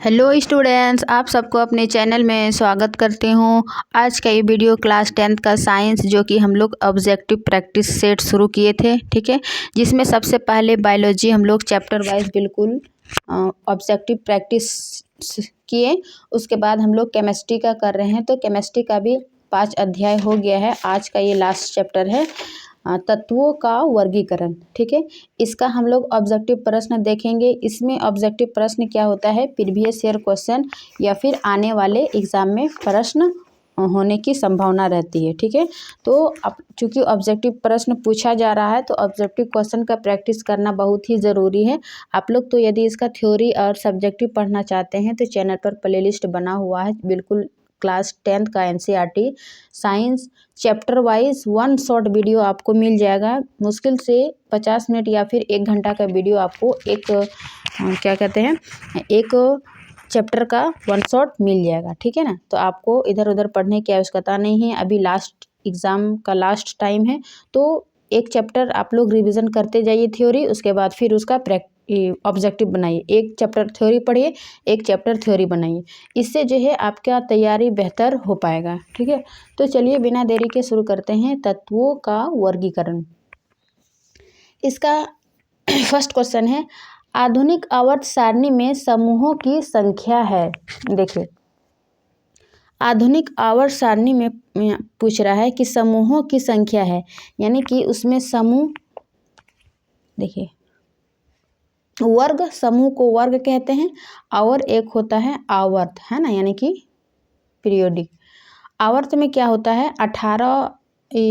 Hello students, आप सबको अपने चैनल में स्वागत करती हूँ। आज का ये वीडियो क्लास 10th का साइंस जो कि हम लोग ऑब्जेक्टिव प्रैक्टिस सेट शुरू किए थे, ठीक है, जिसमें सबसे पहले बायोलॉजी हम लोग चैप्टर वाइज बिल्कुल ऑब्जेक्टिव प्रैक्टिस किए। उसके बाद हम लोग केमिस्ट्री का कर रहे हैं, तो केमिस्ट्री का भी 5 अध्याय हो गया है। आज का ये लास्ट चैप्टर है तत्वों का वर्गीकरण, ठीक है। इसका हम लोग ऑब्जेक्टिव प्रश्न देखेंगे। इसमें ऑब्जेक्टिव प्रश्न क्या होता है, प्रीवियस ईयर क्वेश्चन या फिर आने वाले एग्जाम में प्रश्न होने की संभावना रहती है, ठीक है। तो अब चूंकि ऑब्जेक्टिव प्रश्न पूछा जा रहा है तो ऑब्जेक्टिव क्वेश्चन का प्रैक्टिस करना बहुत ही ज़रूरी है। आप लोग तो यदि इसका थ्योरी और सब्जेक्टिव पढ़ना चाहते हैं तो चैनल पर प्लेलिस्ट बना हुआ है, बिल्कुल क्लास 10th का NCERT science chapter wise 1 short video आपको मिल जाएगा। मुश्किल से 50 मिनट या फिर 1 घंटा का वीडियो आपको एक चैप्टर का 1 शॉट मिल जाएगा, ठीक है ना। तो आपको इधर उधर पढ़ने की आवश्यकता नहीं है। अभी लास्ट एग्ज़ाम का लास्ट टाइम है, तो एक चैप्टर आप लोग रिवीजन करते जाइए थ्योरी, उसके बाद फिर उसका ऑब्जेक्टिव बनाइए। एक चैप्टर थ्योरी पढ़िए, एक चैप्टर थ्योरी बनाइए। इससे जो है आपका तैयारी बेहतर हो पाएगा, ठीक है। तो चलिए बिना देरी के शुरू करते हैं तत्वों का वर्गीकरण। इसका फर्स्ट क्वेश्चन है, आधुनिक आवर्त सारणी में समूहों की संख्या है। देखिए, आधुनिक आवर्त सारणी में पूछ रहा है कि समूहों की संख्या है, यानी कि उसमें समूह, देखिए वर्ग, समूह को वर्ग कहते हैं, और एक होता है आवर्त, है ना, यानी कि पीरियोडिक। आवर्त में क्या होता है,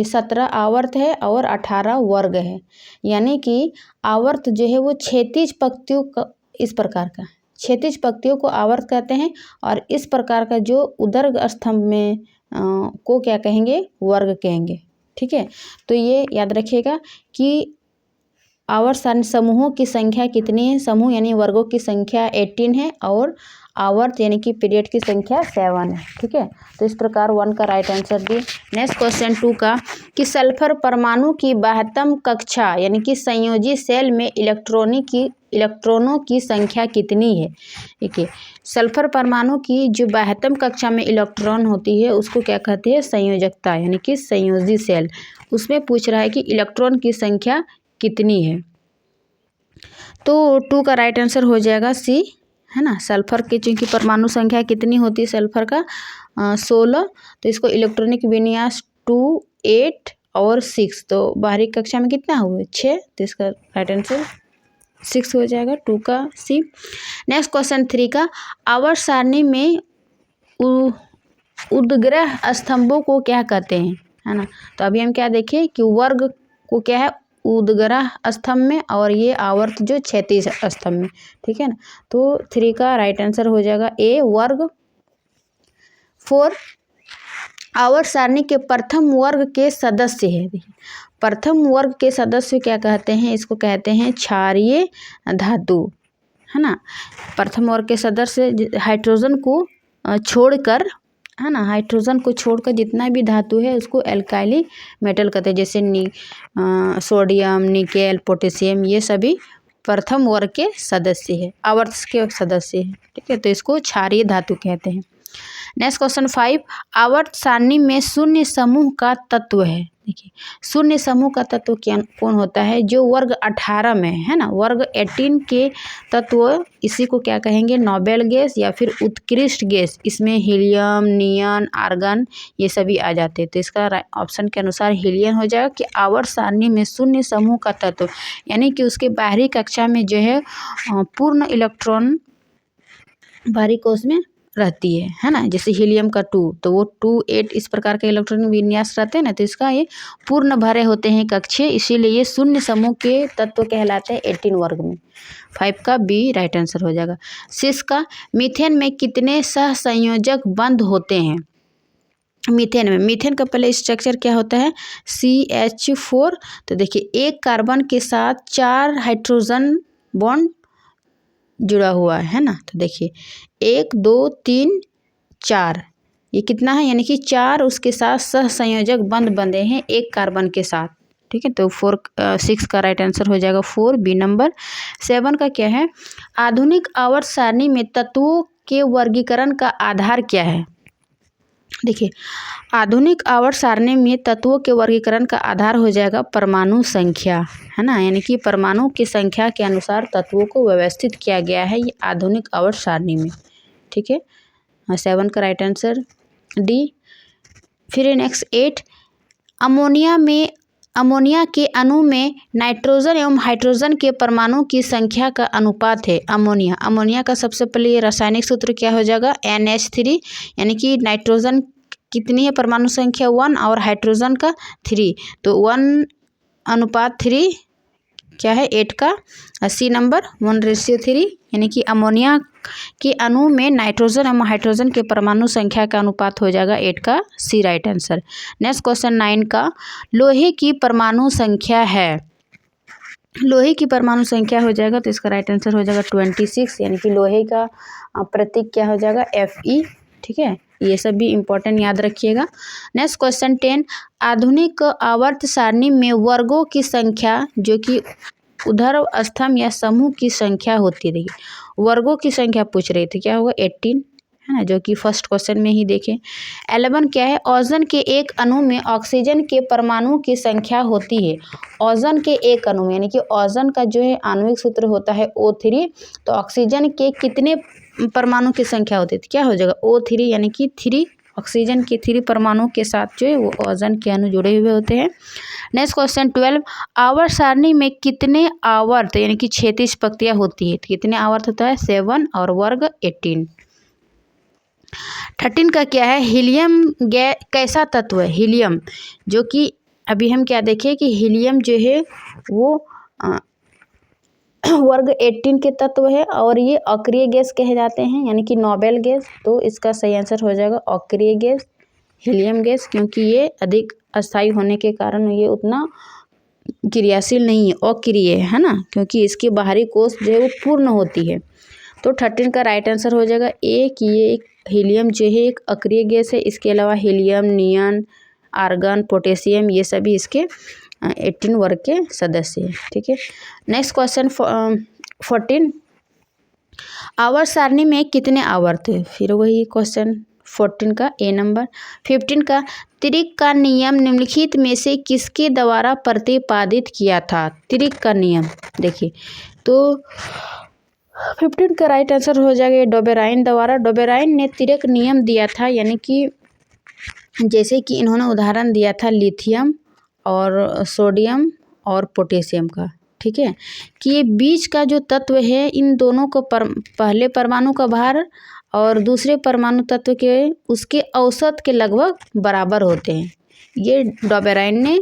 17 आवर्त है और 18 वर्ग है। यानी कि आवर्त जो है वो क्षैतिज पंक्तियों का, इस प्रकार का क्षैतिज पंक्तियों को आवर्त कहते हैं, और इस प्रकार का जो उदर्ग स्तंभ में को क्या कहेंगे, वर्ग कहेंगे, ठीक है। तो ये याद रखिएगा कि आवर्त सारणी समूहों की संख्या कितनी है, समूह यानी वर्गों की संख्या 18 है और आवर्त यानी कि पीरियड की संख्या 7 है, ठीक है। तो इस प्रकार 1 का राइट आंसर दिए। नेक्स्ट क्वेश्चन 2 का, कि सल्फर परमाणु की बाह्यतम कक्षा यानी कि संयोजी सेल में इलेक्ट्रॉनों की संख्या कितनी है। देखिए, सल्फर परमाणु की जो बाह्यतम कक्षा में इलेक्ट्रॉन होती है उसको क्या कहते हैं, संयोजकता, यानी कि संयोजी सेल। उसमें पूछ रहा है कि इलेक्ट्रॉन की संख्या कितनी है। तो 2 का राइट आंसर हो जाएगा सी, है ना। सल्फर की चूंकि परमाणु संख्या कितनी होती है सल्फर का, 16, तो इसको इलेक्ट्रॉनिक विन्यास 2, 8 और 6, तो बाहरी कक्षा में कितना हुआ 6, तो इसका राइट आंसर 6 हो जाएगा, 2 का सी। नेक्स्ट क्वेश्चन 3 का, आवर्त सारणी में उद्ग्रह स्तंभों को क्या कहते हैं, है ना। तो अभी हम क्या देखें कि वर्ग को क्या है, उद्ग्रह स्तंभ में, और ये आवर्त जो क्षैतिज स्तंभ में, ठीक है ना। तो 3 का राइट आंसर हो जाएगा ए, वर्ग। 4, आवर्त सारणी के प्रथम वर्ग के सदस्य है। देखिए, प्रथम वर्ग के सदस्य क्या कहते हैं, इसको कहते हैं क्षारीय धातु, है ना। प्रथम वर्ग के सदस्य हाइड्रोजन को छोड़कर, है ना, हाइड्रोजन को छोड़कर जितना भी धातु है उसको एल्काइली मेटल कहते हैं, जैसे सोडियम, निकेल, पोटेशियम, ये सभी प्रथम वर्ग के सदस्य है, आवर्त के सदस्य है, ठीक है। तो इसको क्षारीय धातु कहते हैं। नेक्स्ट क्वेश्चन 5, आवर्त सारणी में शून्य समूह का तत्व है। देखिए, शून्य समूह का तत्व कौन होता है, जो वर्ग 18 में है ना, वर्ग 18 के तत्व, इसी को क्या कहेंगे, नोबेल गैस या फिर उत्कृष्ट गैस। इसमें हीलियम, नियन, आर्गन ये सभी आ जाते हैं। तो इसका ऑप्शन के अनुसार हीलियम हो जाएगा कि आवर्त सारणी में शून्य समूह का तत्व, यानी कि उसके बाहरी कक्षा में जो है पूर्ण इलेक्ट्रॉन बाहरी कोश में रहती है ना। जैसे हीलियम का 2, तो वो 2, 8 इस प्रकार के इलेक्ट्रॉन विन्यास रहते हैं ना, तो इसका ये पूर्ण भरे होते हैं कक्षीय, इसीलिए ये शून्य समूह के तत्व कहलाते हैं 18 वर्ग में। 5 का बी राइट आंसर हो जाएगा। 6 का, मीथेन में कितने सहसंयोजक बंध होते हैं। मीथेन में, मीथेन का पहले स्ट्रक्चर क्या होता है, CH4। तो देखिए, एक कार्बन के साथ 4 हाइड्रोजन बॉन्ड जुड़ा हुआ है ना। तो देखिए 1, 2, 3, 4, ये कितना है, यानी कि 4 उसके साथ सहसंयोजक बंध बंधे हैं एक कार्बन के साथ, ठीक है। तो 6 का राइट आंसर हो जाएगा 4, बी नंबर। 7 का क्या है, आधुनिक आवर्त सारणी में तत्वों के वर्गीकरण का आधार क्या है? देखिए, आधुनिक आवर्त सारणी में तत्वों के वर्गीकरण का आधार हो जाएगा परमाणु संख्या, है ना, यानी कि परमाणु की संख्या के अनुसार तत्वों को व्यवस्थित किया गया है ये आधुनिक आवर्त सारणी में। ठीक है, 7 का राइट आंसर डी। फिर नेक्स्ट 8, अमोनिया के अणु में नाइट्रोजन एवं हाइड्रोजन के परमाणु की संख्या का अनुपात है। अमोनिया का सबसे पहले रासायनिक सूत्र क्या हो जाएगा? NH3, यानी कि नाइट्रोजन कितनी है परमाणु संख्या 1 और हाइड्रोजन का 3, तो 1:3 क्या है 8 का सी नंबर 1:3, यानी कि अमोनिया के अणु में नाइट्रोजन एवं हाइड्रोजन के परमाणु संख्या का अनुपात हो जाएगा 8 का सी राइट आंसर। नेक्स्ट क्वेश्चन 9 का, लोहे की परमाणु संख्या है। लोहे की परमाणु संख्या हो जाएगा तो इसका राइट आंसर हो जाएगा 26, यानी कि लोहे का प्रतीक क्या हो जाएगा? Fe। ठीक है, ये सब भी इम्पोर्टेंट याद रखिएगा। नेक्स्ट क्वेश्चन 10, आधुनिक आवर्त सारणी में वर्गों की संख्या जो कि ऊर्ध्व स्तंभ या समूह की संख्या होती है। देखिए, वर्गों की संख्या पूछ रही थी, क्या होगा? 18, है ना, जो कि फर्स्ट क्वेश्चन में ही देखें। 11 क्या है? ओजोन के एक अणु में ऑक्सीजन के परमाणु की संख्या होती है। ओजोन के एक अणु में, यानी कि ओजोन का जो है आणविक सूत्र होता है O3, तो ऑक्सीजन के कितने परमाणु की संख्या होती है? तो क्या हो जाएगा? O3, यानी कि 3, ऑक्सीजन के 3 परमाणु के साथ जो है वो ओजोन के अणु जुड़े हुए होते हैं। नेक्स्ट क्वेश्चन 12, आवर्त सारणी में कितने आवर्त यानी कि 36 पंक्तियां होती है? कितने आवर्त होता है? 7 और वर्ग 18। 13 का क्या है? हीलियम गैस कैसा तत्व है? हीलियम, जो कि अभी हम क्या देखें कि हीलियम जो है वो वर्ग 18 के तत्व है और ये अक्रिय गैस कहे जाते हैं, यानी कि नोबेल गैस। तो इसका सही आंसर हो जाएगा अक्रिय गैस, हीलियम गैस, क्योंकि ये अधिक अस्थायी होने के कारण ये उतना क्रियाशील नहीं है, अक्रिय है ना, क्योंकि इसकी बाहरी कोश जो है वो पूर्ण होती है। तो 13 का राइट आंसर हो जाएगा ए कि ये एक हीलियम जो है एक अक्रिय गैस है। इसके अलावा हीलियम, नियन, आर्गन, पोटेशियम ये सभी इसके 18 वर्ग के सदस्य हैं। ठीक है, नेक्स्ट क्वेश्चन 14, आवर्त सारणी में कितने आवर्त है? फिर वही क्वेश्चन 14 का ए नंबर। 15 का, त्रिक का नियम निम्नलिखित में से किसके द्वारा प्रतिपादित किया था? त्रिक का नियम, देखिए तो 15 का राइट आंसर हो जाएगा डोबेराइन द्वारा। डोबेराइन ने त्रिक नियम दिया था, यानी कि जैसे कि इन्होंने उदाहरण दिया था लिथियम और सोडियम और पोटेशियम का। ठीक है, कि ये बीच का जो तत्व है इन दोनों को पहले परमाणु का भार और दूसरे परमाणु तत्व के उसके औसत के लगभग बराबर होते हैं। ये डोबेराइन ने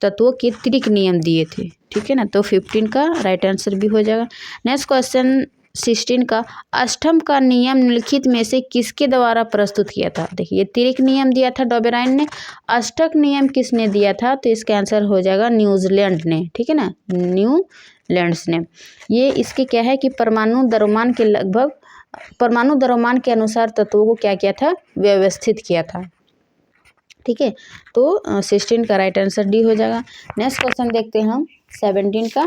तत्वों के त्रिक नियम दिए थे। ठीक है ना, तो 15 का राइट आंसर भी हो जाएगा। नेक्स्ट क्वेश्चन 16 का, अष्टम का नियम निम्नलिखित में से किसके द्वारा प्रस्तुत किया था? देखिए, त्रिक नियम दिया था डोबेराइन ने, अष्टक नियम किसने दिया था? तो इसका आंसर हो जाएगा न्यूजीलैंड ने। ठीक है ना, न्यूलैंड्स ने। ये इसके क्या है कि परमाणु द्रव्यमान के अनुसार तत्वों को क्या किया था? व्यवस्थित किया था। ठीक है, तो 16 का राइट आंसर डी हो जाएगा। नेक्स्ट क्वेश्चन देखते हैं हम 17 का।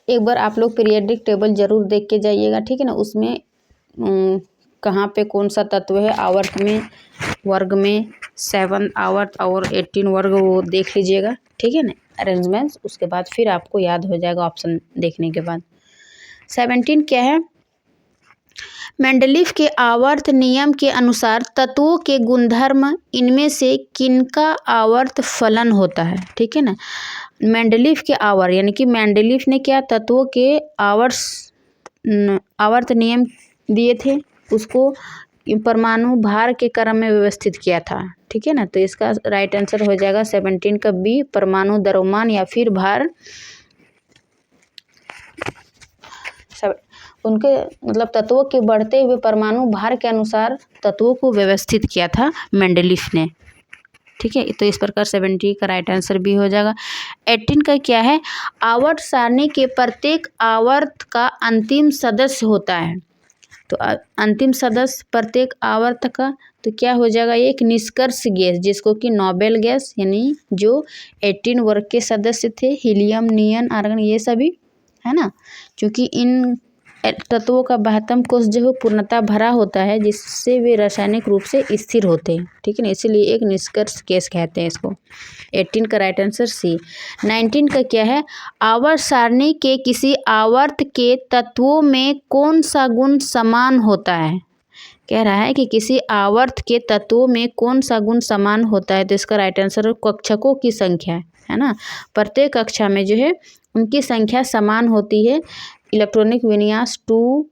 एक बार आप लोग पीरियोडिक टेबल जरूर देख के जाइएगा। ठीक है ना, उसमें कहाँ पे कौन सा तत्व है आवर्त में, वर्ग में 7 आवर्त और 18 वर्ग, वो देख लीजिएगा। ठीक है ना, अरेंजमेंट्स, उसके बाद फिर आपको याद हो जाएगा ऑप्शन देखने के बाद। 17 क्या है? मेंडलीफ के आवर्त नियम के अनुसार तत्वों के गुणधर्म इनमें से किनका आवर्त फलन होता है? ठीक है ना, मेंडलीफ के आवर्त, यानी कि मेंडलीफ ने क्या तत्वों के आवर्त नियम दिए थे, उसको परमाणु भार के क्रम में व्यवस्थित किया था। ठीक है ना, तो इसका राइट आंसर हो जाएगा 17 का बी, परमाणु द्रव्यमान या फिर भार, उनके मतलब तत्वों के बढ़ते हुए परमाणु भार के अनुसार तत्वों को व्यवस्थित किया था मेंडलीफ ने। ठीक है, तो इस प्रकार 70 का राइट आंसर भी हो जाएगा। 18 का क्या है? आवर्त सारणी के प्रत्येक आवर्त का अंतिम सदस्य होता है। तो अंतिम सदस्य प्रत्येक आवर्त का, तो क्या हो जाएगा? एक निष्कर्ष गैस, जिसको कि नोबेल गैस, यानी जो 18 वर्ग के सदस्य थे, हीलियम, नियन, आर्गन ये सभी, है ना, क्योंकि इन तत्वों का बाह्यतम कोश जो है पूर्णतः भरा होता है, जिससे वे रासायनिक रूप से स्थिर होते हैं, ठीक है ना, इसीलिए एक निष्कर्ष केस कहते हैं इसको। 18 का राइट आंसर सी। 19 का क्या है, आवर्त सारणी के किसी आवर्त के तत्वों में कौन सा गुण समान होता है। कह रहा है कि किसी आवर्त के तत्वों में कौन सा गुण समान होता है, तो इसका राइट आंसर कक्षकों की संख्या है ना। प्रत्येक कक्षा में जो है उनकी संख्या समान होती है, इलेक्ट्रॉनिक विन्यास 2,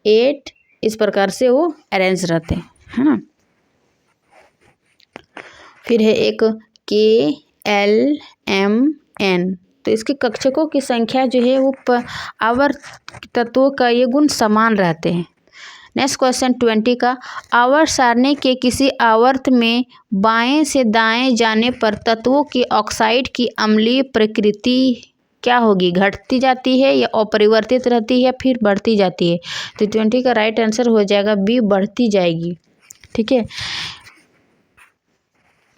8 इस प्रकार से वो अरेंज रहते हैं, है ना। फिर है एक KLMN, तो इसके कक्षकों की संख्या जो है वो आवर्त तत्वों का ये गुण समान रहते हैं। नेक्स्ट क्वेश्चन 20 का, आवर्त सारणी के किसी आवर्त में बाएं से दाएं जाने पर तत्वों की ऑक्साइड की अम्लीय प्रकृति क्या होगी, घटती जाती है या अपरिवर्तित रहती है, फिर बढ़ती जाती है। तो 20 का राइट आंसर हो जाएगा बी, बढ़ती जाएगी, ठीक है।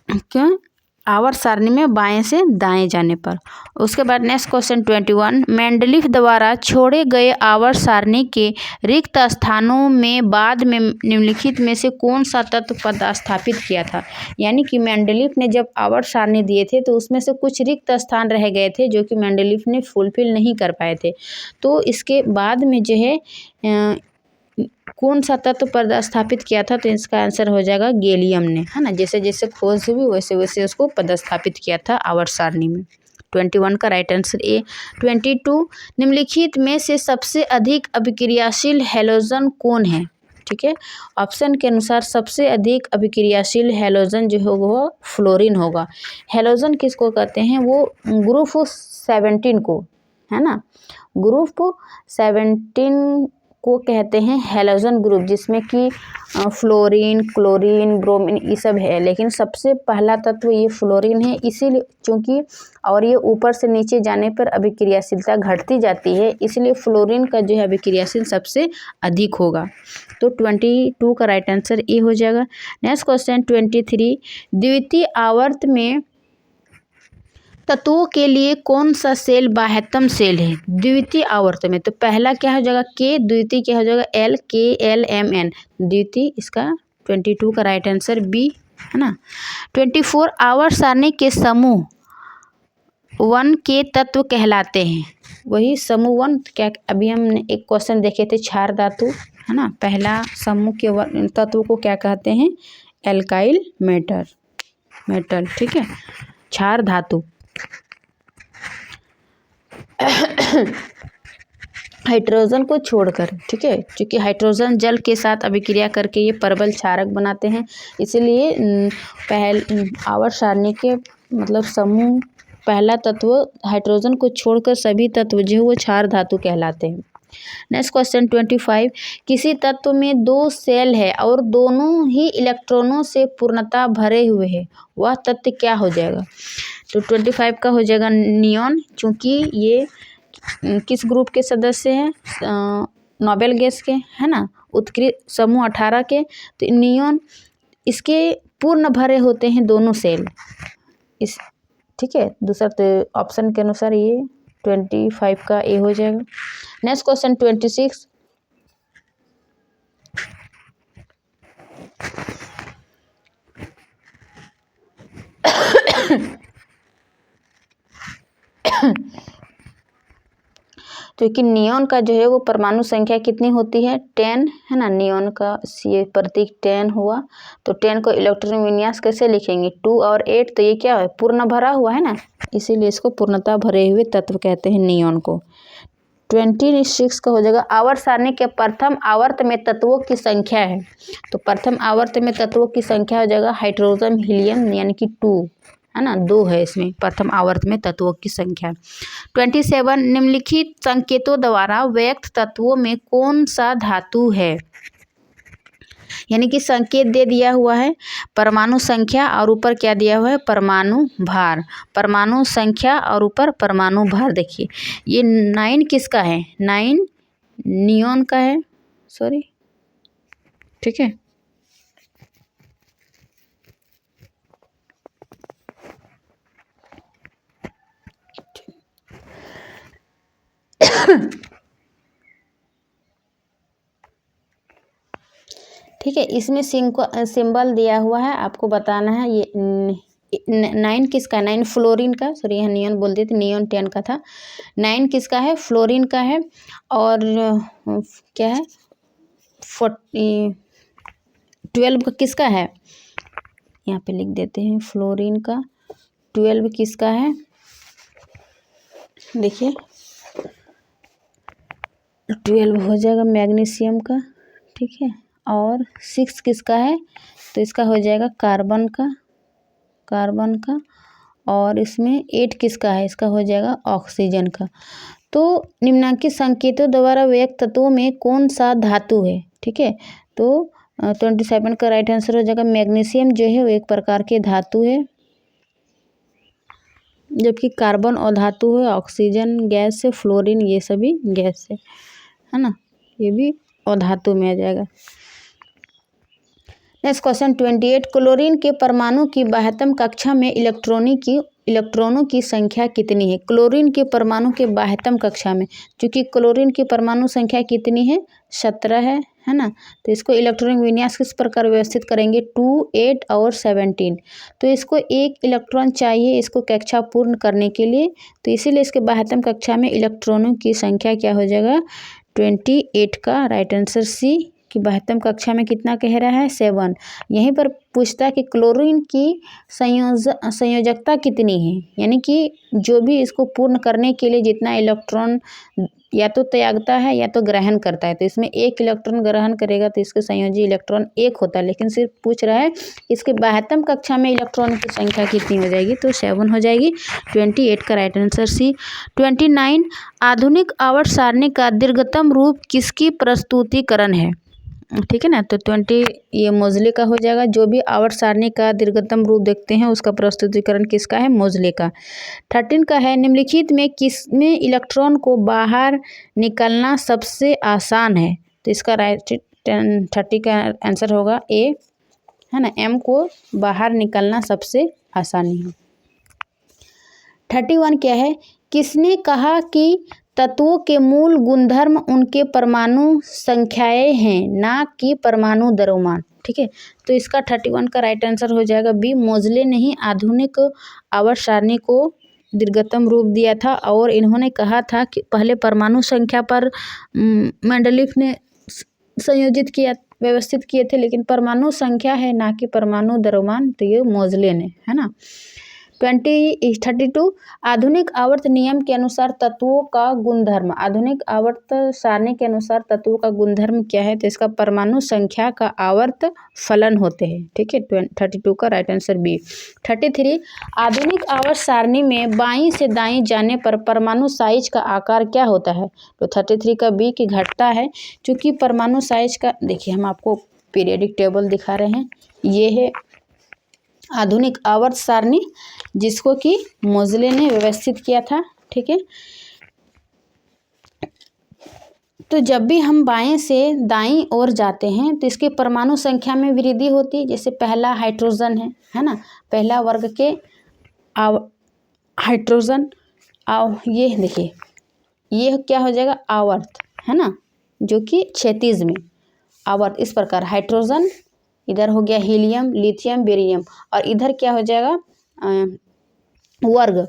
क्या, आवर्त सारणी में बाएं से दाएं जाने पर। उसके बाद नेक्स्ट क्वेश्चन 21, मेंडलीफ द्वारा छोड़े गए आवर्त सारणी के रिक्त स्थानों में बाद में निम्नलिखित में से कौन सा तत्व पदस्थापित किया था। यानी कि मेंडलीफ ने जब आवर्त सारणी दिए थे तो उसमें से कुछ रिक्त स्थान रह गए थे जो कि मेंडलीफ ने फुलफिल नहीं कर पाए थे, तो इसके बाद में जो है कौन सा तत्व पदस्थापित किया था, तो इसका आंसर हो जाएगा गैलियम ने, है ना। जैसे जैसे खोज हुई वैसे वैसे उसको पदस्थापित किया था आवर्त सारणी में। 21 का राइट आंसर ए। 22, निम्नलिखित में से सबसे अधिक अभिक्रियाशील हैलोजन कौन है, ठीक है। ऑप्शन के अनुसार सबसे अधिक अभिक्रियाशील हैलोजन जो होगा वो फ्लोरीन होगा। हैलोजन किसको कहते हैं, वो ग्रुप 17 को, है ना, ग्रुप 17 को कहते हैं हैलोजन ग्रुप, जिसमें कि फ्लोरीन, क्लोरीन, ब्रोमीन ये सब है, लेकिन सबसे पहला तत्व ये फ्लोरीन है, इसीलिए क्योंकि और ये ऊपर से नीचे जाने पर अभिक्रियाशीलता घटती जाती है, इसलिए फ्लोरीन का जो है अभिक्रियाशील सबसे अधिक होगा। तो 22 का राइट आंसर ए हो जाएगा। नेक्स्ट क्वेश्चन 23, द्वितीय आवर्त में तत्वों के लिए कौन सा सेल बाह्यतम सेल है द्वितीय आवर्त में, तो पहला क्या हो जाएगा के, द्वितीय क्या हो जाएगा एल, KLMN द्वितीय, इसका 22 का राइट आंसर बी, है ना। 24, आवर्त सारणी के समूह 1 के तत्व कहलाते हैं, वही समूह 1 क्या, अभी हमने एक क्वेश्चन देखे थे क्षार धातु, है ना, पहला समूह के तत्व को क्या कहते हैं, एल्काइल मेटल, ठीक है, क्षार धातु। हाइड्रोजन को छोड़कर, ठीक है, क्योंकि हाइड्रोजन जल के साथ अभिक्रिया करके ये प्रबल क्षारक बनाते हैं, इसीलिए आवर्त सारणी के मतलब समूह पहला तत्व हाइड्रोजन को छोड़कर सभी तत्व जो है वो क्षार धातु कहलाते हैं। नेक्स्ट क्वेश्चन 25, किसी तत्व में 2 सेल है और दोनों ही इलेक्ट्रॉनों से पूर्णतः भरे हुए हैं, वह तत्व क्या हो जाएगा, तो 25 का हो जाएगा नियॉन, क्योंकि ये किस ग्रुप के सदस्य हैं, नोबेल गैस के, है ना, उत्कृष्ट समूह 18 के, तो नियॉन इसके पूर्ण भरे होते हैं दोनों सेल, इस, ठीक है, दूसरा तो ऑप्शन के अनुसार ये 25 का ए हो जाएगा। नेक्स्ट क्वेश्चन 26, तो कि नियॉन का जो है वो परमाणु संख्या कितनी होती है, 10, है ना, नियॉन का ये प्रतीक 10 हुआ, तो 10 को इलेक्ट्रॉन विन्यास कैसे लिखेंगे, 2 और 8, तो ये क्या है, पूर्ण भरा हुआ है ना, इसीलिए इसको पूर्णतः भरे हुए तत्व कहते हैं नियॉन को। 26 का हो जाएगा, आवर्त सारणी के प्रथम आवर्त में तत्वों की संख्या है, तो प्रथम आवर्त में तत्वों की संख्या हो जाएगा हाइड्रोजन हीलियम यानी कि 2, है ना, 2 है इसमें प्रथम आवर्त में तत्वों की संख्या। 27, निम्नलिखित संकेतों द्वारा व्यक्त तत्वों में कौन सा धातु है, यानी कि संकेत दे दिया हुआ है परमाणु संख्या और ऊपर क्या दिया हुआ है, परमाणु भार, परमाणु संख्या और ऊपर परमाणु भार। देखिए ये 9 किसका है, 9 नियॉन का है, सॉरी, ठीक है, ठीक है, इसमें सिंबल दिया हुआ है, आपको बताना है ये 9 किसका, 9 फ्लोरीन का, सॉरी यहाँ नियॉन बोल देते, नियॉन 10 का था, 9 किसका है, फ्लोरीन का है, और क्या है 12 किसका है, यहाँ पे लिख देते हैं फ्लोरीन का, 12 किसका है, देखिए 12 हो जाएगा मैग्नीशियम का, ठीक है, और 6 किसका है, तो इसका हो जाएगा कार्बन का, और इसमें 8 किसका है, इसका हो जाएगा ऑक्सीजन का। तो निम्नलिखित संकेतों द्वारा व्यक्त तत्वों में कौन सा धातु है, ठीक है, तो 27 का राइट आंसर हो जाएगा मैग्नीशियम जो है वो एक प्रकार के धातु है, जबकि कार्बन अधातु है, ऑक्सीजन गैस है, फ्लोरीन ये सभी गैस है ना, ये भी अधातु में आ जाएगा। नेक्स्ट क्वेश्चन 28, क्लोरीन के परमाणु की बाह्यतम कक्षा में इलेक्ट्रॉनों की संख्या कितनी है। क्लोरीन के परमाणु के बाह्यतम कक्षा में, चूंकि क्लोरीन की परमाणु संख्या कितनी है, 17 है ना, तो इसको इलेक्ट्रॉनिक विन्यास किस प्रकार व्यवस्थित करेंगे, 2, 8 और 17। तो इसको एक इलेक्ट्रॉन चाहिए इसको कक्षा पूर्ण करने के लिए, तो इसीलिए इसके बाह्यतम कक्षा में इलेक्ट्रॉनों की संख्या क्या हो जाएगा, 28 का राइट आंसर सी कि बाह्यतम कक्षा में कितना कह रहा है, 7। यहीं पर पूछता है कि क्लोरीन की संयोजकता कितनी है, यानी कि जो भी इसको पूर्ण करने के लिए जितना इलेक्ट्रॉन या तो त्यागता है या तो ग्रहण करता है, तो इसमें एक इलेक्ट्रॉन ग्रहण करेगा तो इसके संयोजी इलेक्ट्रॉन एक होता है, लेकिन सिर्फ पूछ रहा है इसके बाह्यतम कक्षा में इलेक्ट्रॉन की संख्या कितनी हो जाएगी, तो 7 हो जाएगी, 28 का राइट आंसर सी। 29, आधुनिक आवर्त सारणी का दीर्घतम रूप किसकी प्रस्तुतिकरण है, ठीक है ना, तो 20 ये मोज़ले का हो जाएगा, जो भी आवर्त सारणी का दीर्घतम रूप देखते हैं उसका प्रस्तुतिकरण किसका है, मोज़ले का। 13 का है, निम्नलिखित में किसमें इलेक्ट्रॉन को बाहर निकलना सबसे आसान है, तो इसका राइट 30 का आंसर होगा ए, है ना, एम को बाहर निकलना सबसे आसानी है। 31 क्या है, किसने कहा कि तत्वों के मूल गुणधर्म उनके परमाणु संख्याएं हैं ना कि परमाणु द्रव्यमान, ठीक है, तो इसका 31 का राइट आंसर हो जाएगा बी, मोज़ले ने ही आधुनिक आवर्त सारणी को दीर्घतम रूप दिया था, और इन्होंने कहा था कि पहले परमाणु संख्या पर मेंडलीफ ने संयोजित किया, व्यवस्थित किए थे, लेकिन परमाणु संख्या है ना कि परमाणु द्रव्यमान, तो ये मोज़ले ने, है ना। 32, आधुनिक आवर्त नियम के अनुसार तत्वों का गुणधर्म, आधुनिक आवर्त सारणी के अनुसार तत्वों का गुणधर्म क्या है, तो इसका परमाणु संख्या का आवर्त फलन होते हैं, ठीक है, 32 का राइट आंसर बी। 33, आधुनिक आवर्त सारणी में बाईं से दाईं जाने पर परमाणु साइज का आकार क्या होता है, तो 33 का बी की घटता है, क्योंकि परमाणु साइज का, देखिए हम आपको पीरियडिक टेबल दिखा रहे हैं, ये है आधुनिक आवर्त सारणी जिसको कि मोज़ले ने व्यवस्थित किया था, ठीक है, तो जब भी हम बाएं से दाईं ओर जाते हैं तो इसके परमाणु संख्या में वृद्धि होती है, जैसे पहला हाइड्रोजन है ना, पहला वर्ग के हाइड्रोजन, ये देखिए ये क्या हो जाएगा, आवर्त, है ना, जो कि क्षैतिज में आवर्त, इस प्रकार हाइड्रोजन, इधर हो गया हीलियम, लिथियम, बेरियम, और इधर क्या हो जाएगा वर्ग,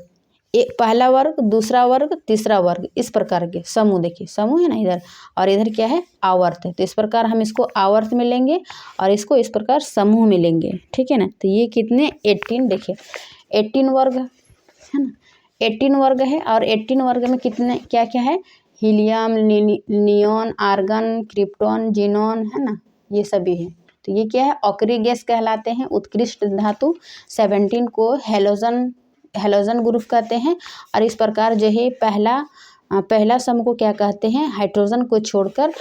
एक पहला वर्ग, दूसरा वर्ग, तीसरा वर्ग, इस प्रकार के समूह, देखिए समूह है ना इधर, और इधर क्या है, आवर्त है, तो इस प्रकार हम इसको आवर्त में लेंगे और इसको इस प्रकार समूह में लेंगे, ठीक है ना। तो ये कितने 18, देखिए 18 वर्ग है ना, 18 वर्ग है, और 18 वर्ग में कितने क्या क्या है, helium, neon, argon, krypton, xenon, है ना, ये सभी है, तो ये क्या है, ऑकरी गैस कहलाते हैं, उत्कृष्ट धातु। 17 को हेलोजन ग्रुप कहते हैं, और इस प्रकार जो है पहला समूह को क्या कहते हैं, हाइड्रोजन को छोड़कर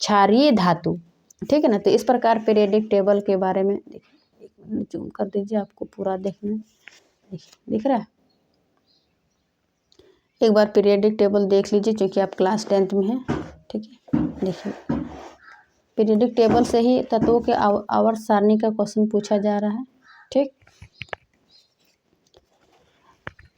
क्षारीय धातु, ठीक है ना। तो इस प्रकार पीरियडिक टेबल के बारे में देखिए, जूम कर दीजिए, आपको पूरा देखना, देखिए दिख रहा है, एक बार पीरियडिक टेबल देख लीजिए, क्योंकि आप क्लास 10th में हैं, ठीक है, देखिए पीरियडिक टेबल से ही तत्वों के आवर्त सारणी का क्वेश्चन पूछा जा रहा है,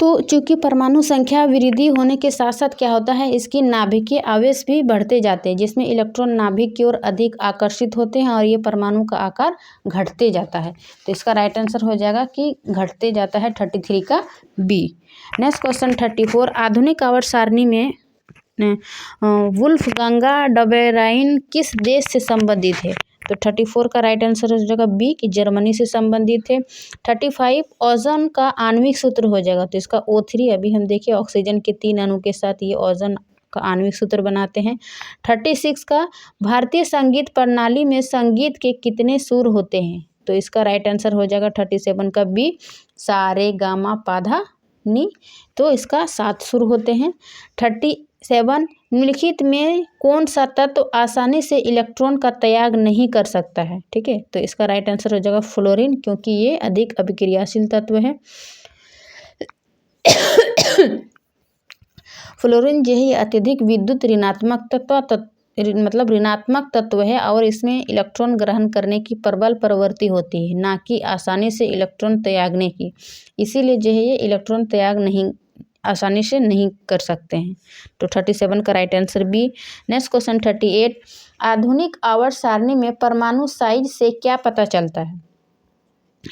तो चूंकि परमाणु संख्या वृद्धि होने के साथ साथ क्या होता है, इसकी नाभिकीय आवेश भी बढ़ते जाते हैं, जिसमें इलेक्ट्रॉन नाभिक की ओर अधिक आकर्षित होते हैं और ये परमाणु का आकार घटते जाता है। तो इसका राइट आंसर हो जाएगा कि घटते जाता है, 33 का बी। नेक्स्ट क्वेश्चन 34, आधुनिक आवर्त सारणी में वुल्फगंगा डबेराइन किस देश से संबंधित है? तो 34 का राइट आंसर हो जाएगा बी कि जर्मनी से संबंधित है। 35 ओजोन का आणविक सूत्र हो जाएगा, तो इसका O3 अभी हम देखिए ऑक्सीजन के 3 अणु के साथ ये ओजोन का आणविक सूत्र बनाते हैं। 36 का भारतीय संगीत प्रणाली में संगीत के कितने सुर होते हैं? तो इसका राइट आंसर हो जाएगा 37 का बी, सा रे गा मा पा धा नी, तो इसका 7 सुर होते हैं। 37 निम्नलिखित में कौन सा तत्व आसानी से इलेक्ट्रॉन का त्याग नहीं कर सकता है? ठीक है, तो इसका राइट आंसर हो जाएगा फ्लोरीन, क्योंकि ये अधिक अभिक्रियाशील तत्व है। फ्लोरीन जो है ये अत्यधिक विद्युत ऋणात्मक तत्व है और इसमें इलेक्ट्रॉन ग्रहण करने की प्रबल प्रवृत्ति होती है, ना कि आसानी से इलेक्ट्रॉन त्यागने की। इसीलिए जो है ये इलेक्ट्रॉन त्याग नहीं आसानी से नहीं कर सकते हैं। तो 37 का right answer B. Next question 38, आधुनिक आवर्त सारणी में परमाणु साइज से क्या पता चलता है?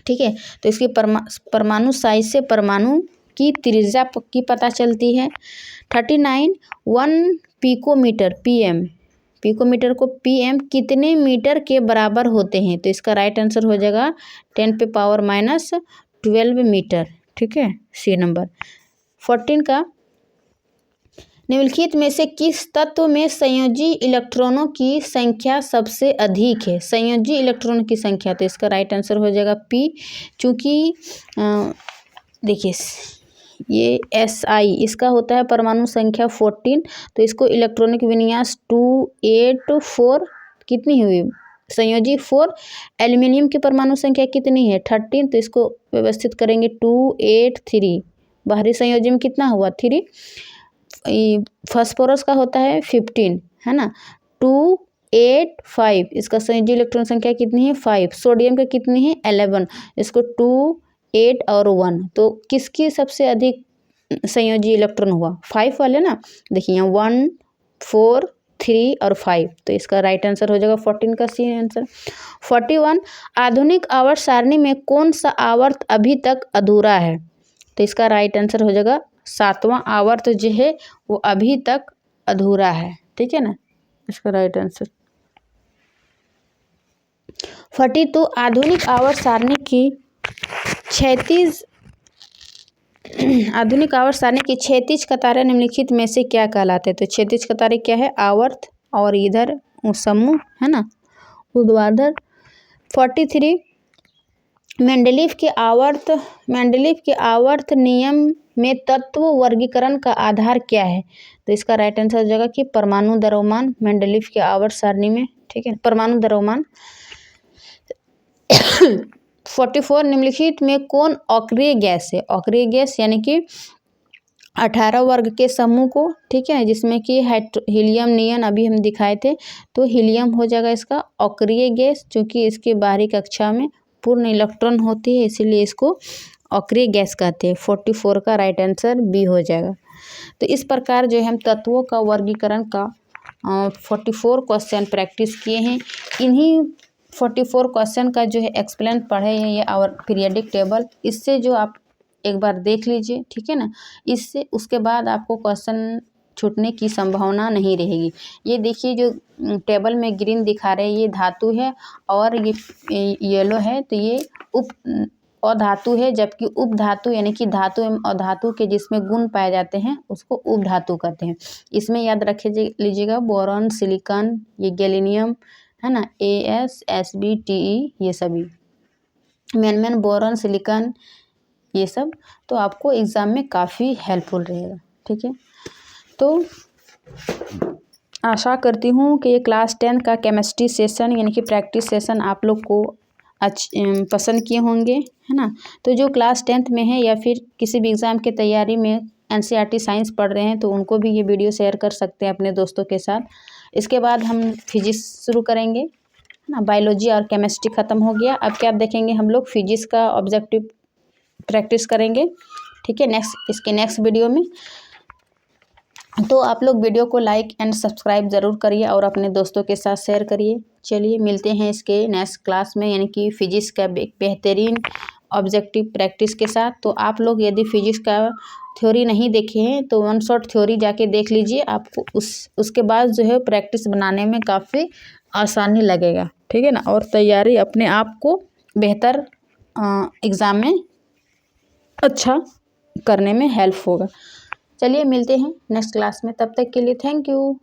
ठीक है, तो इसकी परमाणु साइज से परमाणु की त्रिज्या की पता चलती है। 39 1 पिकोमीटर पीएम, पिकोमीटर को पीएम कितने मीटर के बराबर होते हैं? तो इसका राइट आंसर हो जाएगा 10⁻⁻12 मीटर। ठीक है, सी नंबर। 14 का निम्नलिखित में से किस तत्व में संयोजी इलेक्ट्रॉनों की संख्या सबसे अधिक है? संयोजी इलेक्ट्रॉनों की संख्या, तो इसका राइट आंसर हो जाएगा पी, चूँकि देखिए ये SI इसका होता है परमाणु संख्या 14, तो इसको इलेक्ट्रॉनिक विन्यास 284 कितनी हुई? संयोजी 4। एल्युमिनियम की परमाणु संख्या कितनी है? 13, तो इसको व्यवस्थित करेंगे 283। बाहरी संयोजी में कितना हुआ? 3। फास्फोरस का होता है 15, है ना, 285। इसका संयोजी इलेक्ट्रॉन संख्या कितनी है? 5। सोडियम का कितनी है? 11। इसको 2 8 और 1, तो किसकी सबसे अधिक संयोजी इलेक्ट्रॉन हुआ? 5 वाले ना, देखिए यहाँ 1 4 3 और 5, तो इसका राइट आंसर हो जाएगा 14 का सी आंसर। 41 आधुनिक आवर्त सारणी में कौन सा आवर्त अभी तक अधूरा है? तो इसका राइट आंसर हो जाएगा 7वां आवर्त जो है वो अभी तक अधूरा है। ठीक है ना, इसका राइट आंसर। 42 आधुनिक आवर्त सारणी की क्षैतिज कतारें निम्नलिखित में से क्या कहलाते हैं? तो क्षैतिज कतारें क्या है? आवर्त और इधर समूह, है ना, ऊर्ध्वाधर। 43 मेंडलीव के आवर्त नियम में तत्व वर्गीकरण का आधार क्या है? तो इसका राइट आंसर हो जाएगा कि परमाणु द्रव्यमान मेंडलीव के आवर्त सारणी में। ठीक है, परमाणु द्रव्यमान। 44 निम्नलिखित में कौन अक्रिय गैस है? अक्रिय गैस यानी कि 18 वर्ग के समूह को, ठीक है, जिसमें कि हीलियम नियन अभी हम दिखाए थे, तो हीलियम हो जाएगा इसका अक्रिय गैस, क्योंकि इसकी बाहरी कक्षा में पूर्ण इलेक्ट्रॉन होती है, इसीलिए इसको अक्रिय गैस कहते हैं। 44 का राइट आंसर बी हो जाएगा। तो इस प्रकार जो है हम तत्वों का वर्गीकरण का 44 क्वेश्चन प्रैक्टिस किए हैं। इन्हीं 44 क्वेश्चन का जो है एक्सप्लेन पढ़े हैं ये और पीरियडिक टेबल, इससे जो आप एक बार देख लीजिए, ठीक है ना, इससे उसके बाद आपको क्वेश्चन छूटने की संभावना नहीं रहेगी। ये देखिए जो टेबल में ग्रीन दिखा रहे हैं ये धातु है और ये येलो है, तो ये अधातु है, जबकि उपधातु यानी कि धातु एवं अधातु के जिसमें गुण पाए जाते हैं उसको उपधातु कहते हैं। इसमें याद रखे लीजिएगा बोरॉन, सिलिकॉन, ये गैलिनियम, है ना, AS SB TE, ये सभी मेन बोरॉन, सिलिकॉन, ये सब तो आपको एग्ज़ाम में काफ़ी हेल्पफुल रहेगा। ठीक है, तो आशा करती हूँ कि ये क्लास 10 का केमिस्ट्री सेशन यानी कि प्रैक्टिस सेशन आप लोग को पसंद किए होंगे, है ना। तो जो क्लास 10th में है या फिर किसी भी एग्ज़ाम की तैयारी में NCERT साइंस पढ़ रहे हैं तो उनको भी ये वीडियो शेयर कर सकते हैं अपने दोस्तों के साथ। इसके बाद हम फिजिक्स शुरू करेंगे, है ना। बायोलॉजी और केमिस्ट्री ख़त्म हो गया, अब क्या देखेंगे हम लोग फिजिक्स का ऑब्जेक्टिव प्रैक्टिस करेंगे। ठीक है, इसके नेक्स्ट वीडियो में। तो आप लोग वीडियो को लाइक एंड सब्सक्राइब ज़रूर करिए और अपने दोस्तों के साथ शेयर करिए। चलिए मिलते हैं इसके नेक्स्ट क्लास में, यानी कि फिजिक्स का बेहतरीन ऑब्जेक्टिव प्रैक्टिस के साथ। तो आप लोग यदि फिजिक्स का थ्योरी नहीं देखे हैं तो वन शॉट थ्योरी जाके देख लीजिए, आपको उसके बाद जो है प्रैक्टिस बनाने में काफ़ी आसानी लगेगा, ठीक है ना, और तैयारी अपने आप को बेहतर एग्ज़ाम में अच्छा करने में हेल्प होगा। चलिए मिलते हैं नेक्स्ट क्लास में, तब तक के लिए थैंक यू।